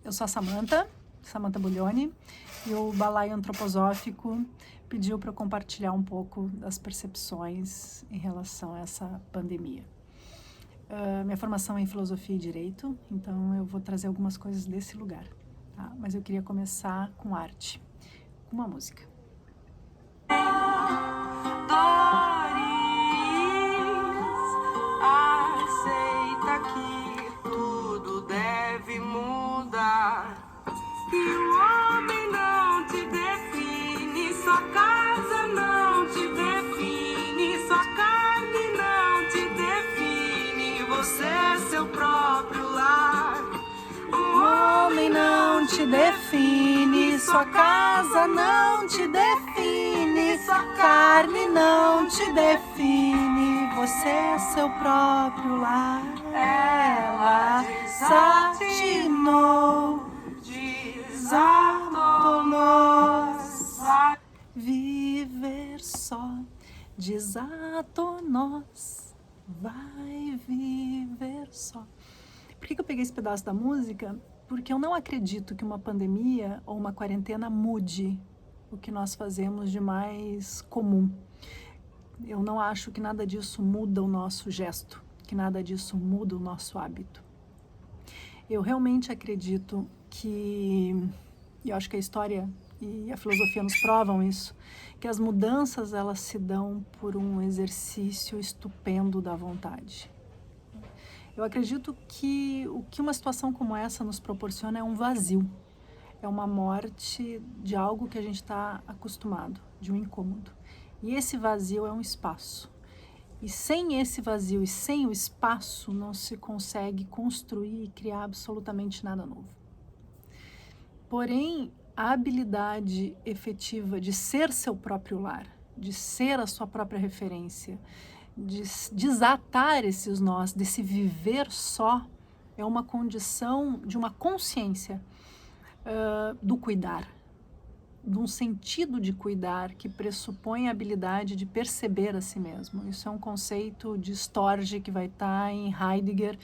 Eu sou a Samantha Buglioni, e o Balaio Antroposófico pediu para eu compartilhar um pouco das percepções em relação a essa pandemia. Minha formação é em Filosofia e Direito, então eu vou trazer algumas coisas desse lugar, tá? Mas eu queria começar com arte, com uma música. Aceita que tudo deve mudar. E o homem não te define, sua casa não te define, sua carne não te define, você é seu próprio lar. O homem não te define, sua casa não te define, sua carne não te define, você é seu próprio lar. Ela desatinou, desatou nós, viver só, desatou nós, vai viver só. Por que eu peguei esse pedaço da música? Porque eu não acredito que uma pandemia ou uma quarentena mude o que nós fazemos de mais comum. Eu não acho que nada disso muda o nosso gesto, que nada disso muda o nosso hábito. Eu realmente acredito que, e eu acho que a história e a filosofia nos provam isso, que as mudanças elas se dão por um exercício estupendo da vontade. Eu acredito que o que uma situação como essa nos proporciona é um vazio, é uma morte de algo que a gente está acostumado, de um incômodo. E esse vazio é um espaço. E sem esse vazio e sem o espaço não se consegue construir e criar absolutamente nada novo. Porém, a habilidade efetiva de ser seu próprio lar, de ser a sua própria referência, de desatar esses nós, desse viver só, é uma condição de uma consciência do cuidar, de um sentido de cuidar que pressupõe a habilidade de perceber a si mesmo. Isso é um conceito de Storge que vai estar em Heidegger,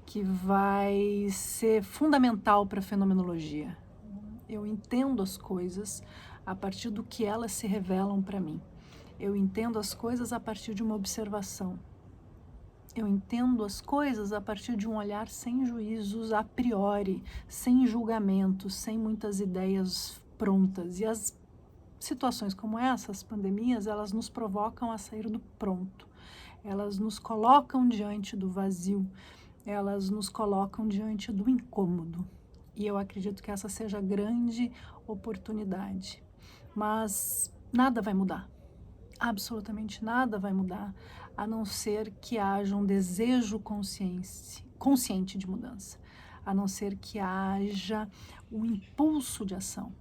que vai ser fundamental para a fenomenologia. Eu entendo as coisas a partir do que elas se revelam para mim. Eu entendo as coisas a partir de uma observação. Eu entendo as coisas a partir de um olhar sem juízos a priori, sem julgamentos, sem muitas ideias prontas. E as situações como essas, pandemias, elas nos provocam a sair do pronto. Elas nos colocam diante do vazio. Elas nos colocam diante do incômodo. E eu acredito que essa seja a grande oportunidade. Mas nada vai mudar. Absolutamente nada vai mudar, a não ser que haja um desejo consciente de mudança, a não ser que haja um impulso de ação.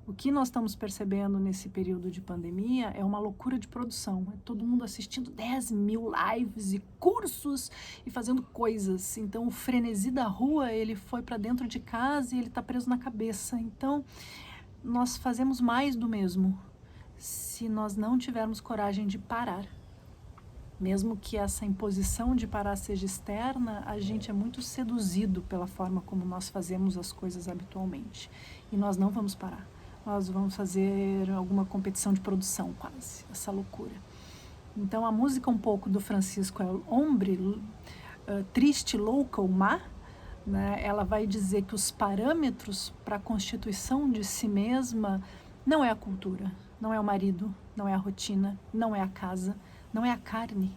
O que nós estamos percebendo nesse período de pandemia é uma loucura de produção. É todo mundo assistindo 10 mil lives e cursos e fazendo coisas. Então, o frenesi da rua, ele foi para dentro de casa e ele está preso na cabeça. Então, nós fazemos mais do mesmo. Se nós não tivermos coragem de parar, mesmo que essa imposição de parar seja externa, a gente é muito seduzido pela forma como nós fazemos as coisas habitualmente. E nós não vamos parar. Nós vamos fazer alguma competição de produção, quase, essa loucura. Então, a música um pouco do Francisco El Hombre, Triste, Louca ou Má, né, ela vai dizer que os parâmetros para a constituição de si mesma não é a cultura, não é o marido, não é a rotina, não é a casa, não é a carne.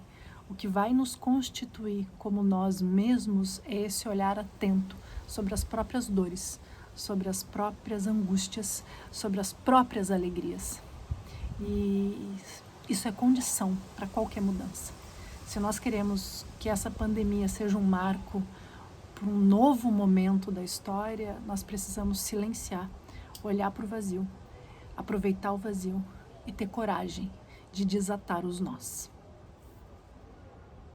O que vai nos constituir como nós mesmos é esse olhar atento sobre as próprias dores, sobre as próprias angústias, sobre as próprias alegrias. E isso é condição para qualquer mudança. Se nós queremos que essa pandemia seja um marco para um novo momento da história, nós precisamos silenciar, olhar para o vazio, aproveitar o vazio e ter coragem de desatar os nós.